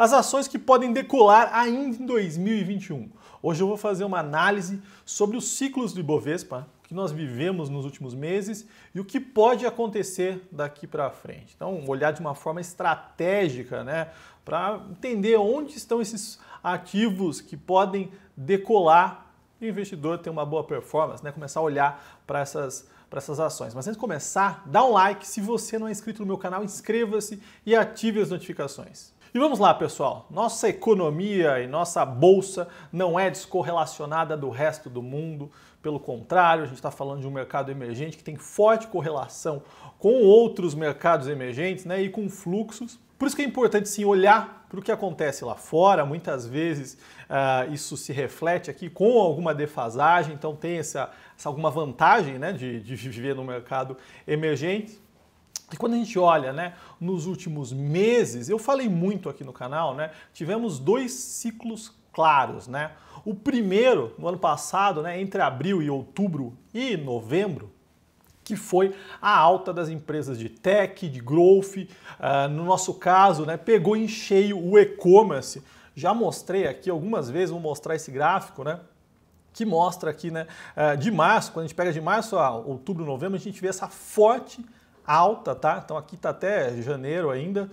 As ações que podem decolar ainda em 2021. Hoje eu vou fazer uma análise sobre os ciclos do Ibovespa que nós vivemos nos últimos meses e o que pode acontecer daqui para frente. Então, olhar de uma forma estratégica, né, para entender onde estão esses ativos que podem decolar e o investidor ter uma boa performance, né, começar a olhar para essas ações. Mas antes de começar, dá um like. Se você não é inscrito no meu canal, inscreva-se e ative as notificações. E vamos lá, pessoal. Nossa economia e nossa bolsa não é descorrelacionada do resto do mundo. Pelo contrário, a gente está falando de um mercado emergente que tem forte correlação com outros mercados emergentes, né, e com fluxos. Por isso que é importante sim olhar para o que acontece lá fora. Muitas vezes isso se reflete aqui com alguma defasagem, então tem essa alguma vantagem, né, de viver no mercado emergente. E quando a gente olha, né, nos últimos meses, eu falei muito aqui no canal, né, tivemos dois ciclos claros, né? O primeiro, no ano passado, né, entre abril e outubro e novembro, que foi a alta das empresas de tech, de growth. No nosso caso, né, pegou em cheio o e-commerce. Já mostrei aqui algumas vezes, vou mostrar esse gráfico, né, que mostra aqui, né, de março, quando a gente pega de março a outubro, novembro, a gente vê essa forte alta, tá? Então aqui está até janeiro ainda,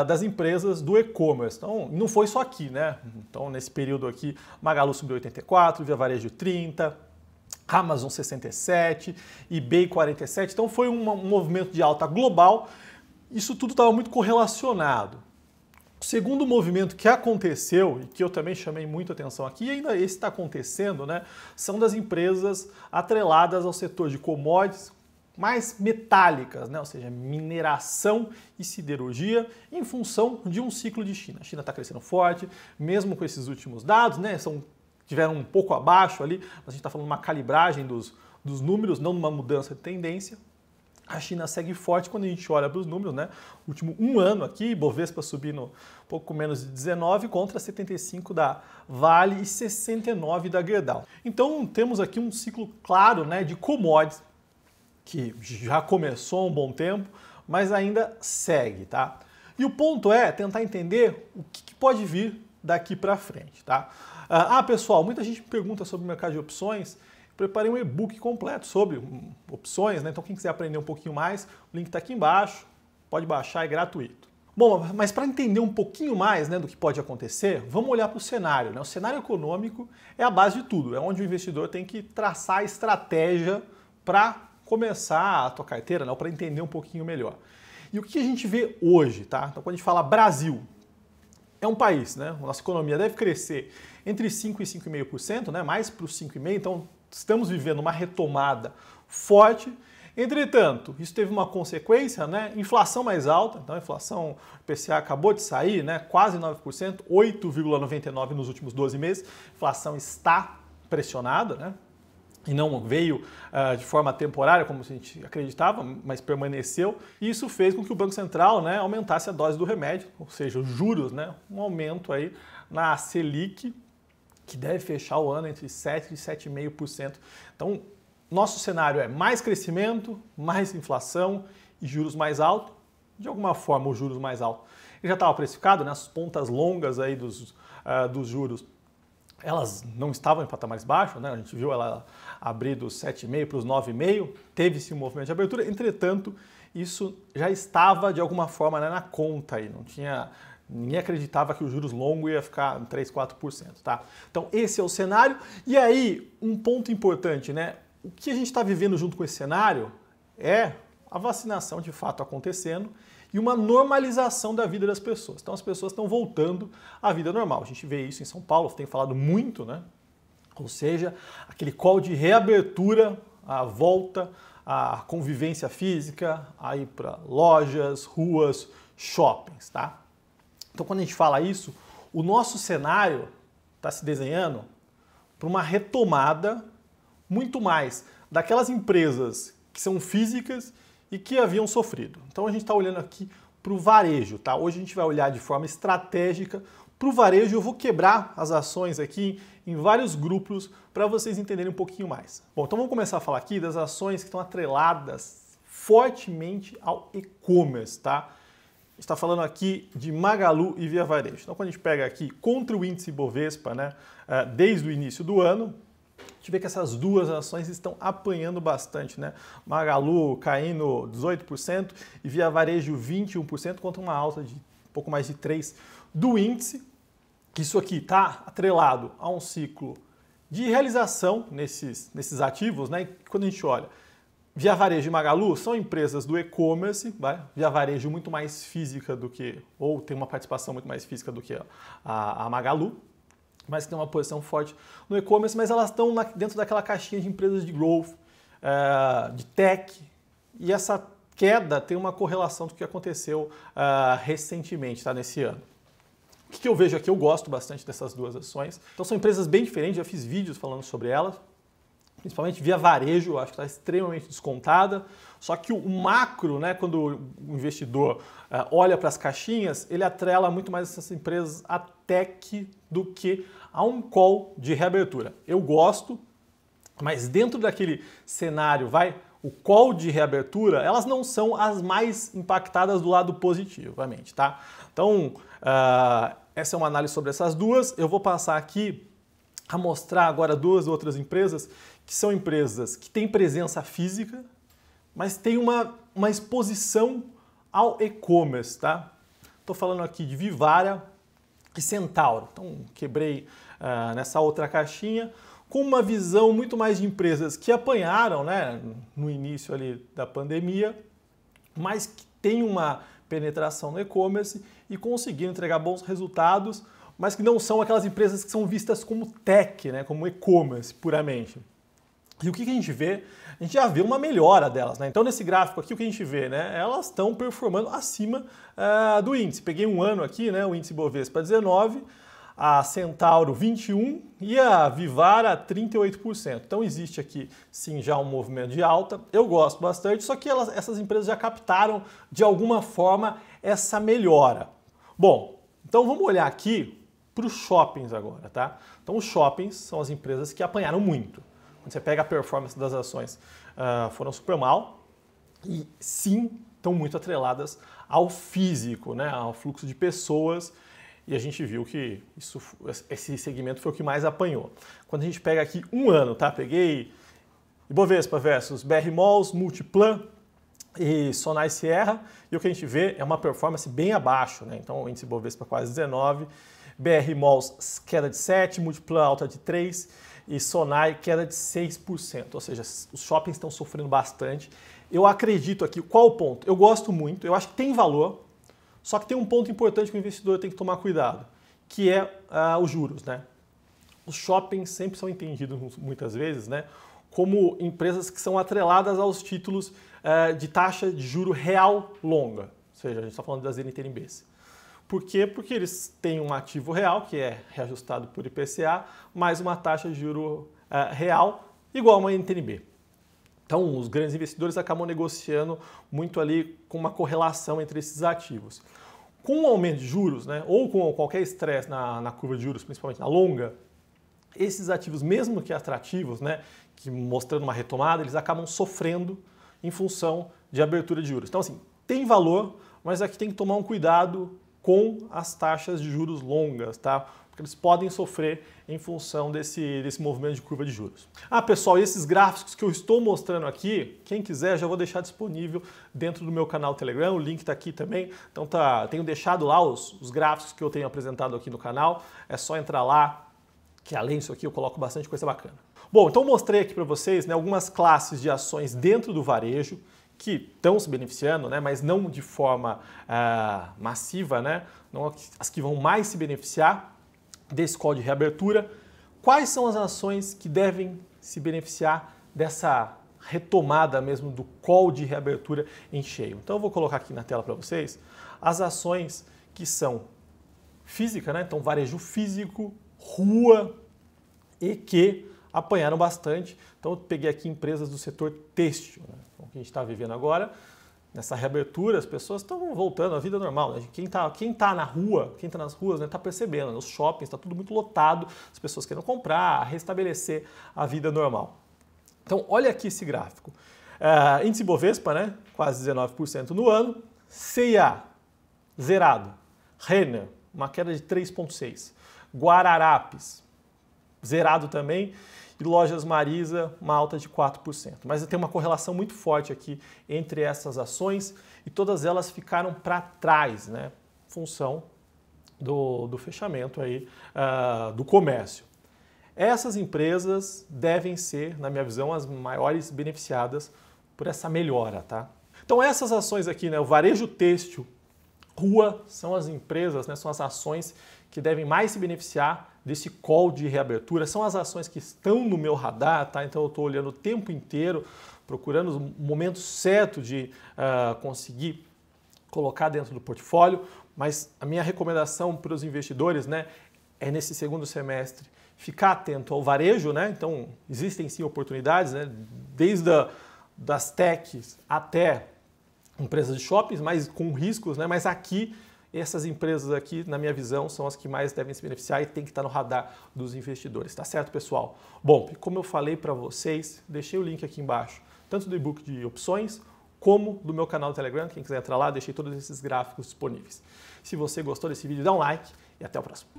das empresas do e-commerce. Então não foi só aqui, né? Então nesse período aqui, Magalu subiu 84, Via Varejo 30, Amazon 67, eBay 47. Então foi um movimento de alta global. Isso tudo estava muito correlacionado. O segundo movimento que aconteceu, e que eu também chamei muito atenção aqui, e ainda esse está acontecendo, né, são das empresas atreladas ao setor de commodities, mais metálicas, né? Ou seja, mineração e siderurgia, em função de um ciclo de China. A China está crescendo forte, mesmo com esses últimos dados, né? Tiveram um pouco abaixo ali, mas a gente está falando de uma calibragem dos números, não uma mudança de tendência. A China segue forte quando a gente olha para os números, né? O último um ano aqui, Bovespa subindo um pouco menos de 19 contra 75 da Vale e 69 da Gerdau. Então temos aqui um ciclo claro, né, de commodities, que já começou há um bom tempo, mas ainda segue, tá? E o ponto é tentar entender o que pode vir daqui para frente, tá? Pessoal, muita gente me pergunta sobre o mercado de opções. Preparei um e-book completo sobre opções, né? Então quem quiser aprender um pouquinho mais, o link está aqui embaixo, pode baixar, é gratuito. Bom, mas para entender um pouquinho mais, né, do que pode acontecer, vamos olhar para o cenário, né? O cenário econômico é a base de tudo, é onde o investidor tem que traçar a estratégia para começar a tua carteira, né, para entender um pouquinho melhor. E o que a gente vê hoje, tá? Então, quando a gente fala Brasil, é um país, né? A nossa economia deve crescer entre 5% e 5,5%, né? Mais para os 5,5%, então estamos vivendo uma retomada forte. Entretanto, isso teve uma consequência, né? Inflação mais alta, então a inflação IPCA acabou de sair, né? Quase 9%, 8,99% nos últimos 12 meses. A inflação está pressionada, né? E não veio de forma temporária, como a gente acreditava, mas permaneceu. E isso fez com que o Banco Central, né, aumentasse a dose do remédio, ou seja, os juros, né, um aumento aí na Selic, que deve fechar o ano entre 7% e 7,5%. Então, nosso cenário é mais crescimento, mais inflação e juros mais altos. De alguma forma, os juros mais altos. Ele já estava precificado, né, as pontas longas aí dos juros, elas não estavam em patamares baixos, né? A gente viu ela abrir dos 7,5 para os 9,5, teve-se um movimento de abertura, entretanto, isso já estava de alguma forma, né, na conta aí, ninguém acreditava que o juros longo ia ficar em 3, 4%, tá? Então esse é o cenário. E aí, um ponto importante, né? O que a gente está vivendo junto com esse cenário é a vacinação de fato acontecendo e uma normalização da vida das pessoas. Então as pessoas estão voltando à vida normal. A gente vê isso em São Paulo, tem falado muito, né? Ou seja, aquele call de reabertura, a volta à convivência física, a ir para lojas, ruas, shoppings, tá? Então quando a gente fala isso, o nosso cenário está se desenhando para uma retomada muito mais daquelas empresas que são físicas e que haviam sofrido. Então a gente está olhando aqui para o varejo, tá? Hoje a gente vai olhar de forma estratégica para o varejo. Eu vou quebrar as ações aqui em vários grupos para vocês entenderem um pouquinho mais. Bom, então vamos começar a falar aqui das ações que estão atreladas fortemente ao e-commerce, tá? está falando aqui de Magalu e Via Varejo. Então, quando a gente pega aqui contra o índice Bovespa, né, desde o início do ano, a gente vê que essas duas ações estão apanhando bastante, né? Magalu caindo 18% e Via Varejo 21%, contra uma alta de pouco mais de 3% do índice. Isso aqui está atrelado a um ciclo de realização nesses ativos, né? Quando a gente olha, Via Varejo e Magalu são empresas do e-commerce, Via Varejo muito mais física do que, ou tem uma participação muito mais física do que a Magalu, mas tem uma posição forte no e-commerce, mas elas estão dentro daquela caixinha de empresas de growth, de tech, e essa queda tem uma correlação com o que aconteceu recentemente, tá, nesse ano. O que eu vejo aqui? Eu gosto bastante dessas duas ações. Então são empresas bem diferentes, já fiz vídeos falando sobre elas. Principalmente Via Varejo, eu acho que está extremamente descontada. Só que o macro, né, quando o investidor olha para as caixinhas, ele atrela muito mais essas empresas a tech do que a um call de reabertura. Eu gosto, mas dentro daquele cenário, o call de reabertura, elas não são as mais impactadas do lado positivo, obviamente, tá? Então, essa é uma análise sobre essas duas. Eu vou passar aqui a mostrar agora duas outras empresas que são empresas que têm presença física, mas têm uma exposição ao e-commerce, tá? Estou falando aqui de Vivara e Centauro. Então, quebrei nessa outra caixinha, com uma visão muito mais de empresas que apanharam, né, no início ali da pandemia, mas que tem uma penetração no e-commerce e conseguiram entregar bons resultados, mas que não são aquelas empresas que são vistas como tech, né, como e-commerce puramente. E o que a gente vê? A gente já vê uma melhora delas, né? Então, nesse gráfico aqui, o que a gente vê, né? Elas estão performando acima do índice. Peguei um ano aqui, né? O índice Bovespa 19%, a Centauro 21% e a Vivara 38%. Então existe aqui sim já um movimento de alta. Eu gosto bastante, só que essas empresas já captaram de alguma forma essa melhora. Bom, então vamos olhar aqui para os shoppings agora, tá? Então os shoppings são as empresas que apanharam muito. Quando você pega a performance das ações, foram super mal e sim estão muito atreladas ao físico, né? Ao fluxo de pessoas. E a gente viu que esse segmento foi o que mais apanhou. Quando a gente pega aqui um ano, tá? Peguei Ibovespa versus BR Malls, Multiplan e Sonai Sierra, e o que a gente vê é uma performance bem abaixo, né? Então o índice Ibovespa quase 19%, BR Malls queda de 7%, Multiplan alta de 3% e Sonai queda de 6%. Ou seja, os shoppings estão sofrendo bastante. Eu acredito aqui, qual o ponto? Eu gosto muito, eu acho que tem valor. Só que tem um ponto importante que o investidor tem que tomar cuidado, que é os juros, né? Os shoppings sempre são entendidos muitas vezes, né, como empresas que são atreladas aos títulos de taxa de juro real longa. Ou seja, a gente está falando das NTNBs. Por quê? Porque eles têm um ativo real, que é reajustado por IPCA, mais uma taxa de juro real igual a uma NTNB. Então, os grandes investidores acabam negociando muito ali com uma correlação entre esses ativos. Com o aumento de juros, né, ou com qualquer estresse na curva de juros, principalmente na longa, esses ativos, mesmo que atrativos, né, que mostrando uma retomada, eles acabam sofrendo em função de abertura de juros. Então, assim, tem valor, mas aqui tem que tomar um cuidado com as taxas de juros longas, tá? Porque eles podem sofrer em função desse movimento de curva de juros. Pessoal, e esses gráficos que eu estou mostrando aqui, quem quiser já vou deixar disponível dentro do meu canal Telegram, o link está aqui também. Então tenho deixado lá os gráficos que eu tenho apresentado aqui no canal, é só entrar lá, que além disso aqui eu coloco bastante coisa bacana. Bom, então mostrei aqui para vocês, né, algumas classes de ações dentro do varejo, que estão se beneficiando, né, mas não de forma massiva, né, não as que vão mais se beneficiar desse call de reabertura. Quais são as ações que devem se beneficiar dessa retomada mesmo do call de reabertura em cheio? Então eu vou colocar aqui na tela para vocês as ações que são física, né, então varejo físico, rua e que apanharam bastante. Então eu peguei aqui empresas do setor têxtil, né? Então, o que a gente está vivendo agora, nessa reabertura, as pessoas estão voltando à vida normal, né? Quem tá na rua, quem está nas ruas, né, está percebendo, né? Os shoppings está tudo muito lotado, as pessoas querem comprar, restabelecer a vida normal. Então olha aqui esse gráfico. Índice Bovespa, né, quase 19% no ano, CIA zerado. Renner, uma queda de 3,6%. Guararapes, zerado também. E Lojas Marisa, uma alta de 4%. Mas tem uma correlação muito forte aqui entre essas ações e todas elas ficaram para trás, né? Função do fechamento aí, do comércio. Essas empresas devem ser, na minha visão, as maiores beneficiadas por essa melhora, tá? Então essas ações aqui, né, o varejo têxtil, rua, são as empresas, né, são as ações que devem mais se beneficiar desse call de reabertura, são as ações que estão no meu radar, tá? Então eu estou olhando o tempo inteiro, procurando o momento certo de conseguir colocar dentro do portfólio, mas a minha recomendação para os investidores, né, é nesse segundo semestre ficar atento ao varejo, né? Então existem sim oportunidades, né, desde das techs até empresas de shoppings, mas com riscos, né? Mas aqui, essas empresas aqui, na minha visão, são as que mais devem se beneficiar e tem que estar no radar dos investidores, tá certo, pessoal? Bom, como eu falei para vocês, deixei o link aqui embaixo, tanto do e-book de opções, como do meu canal do Telegram. Quem quiser entrar lá, deixei todos esses gráficos disponíveis. Se você gostou desse vídeo, dá um like e até o próximo.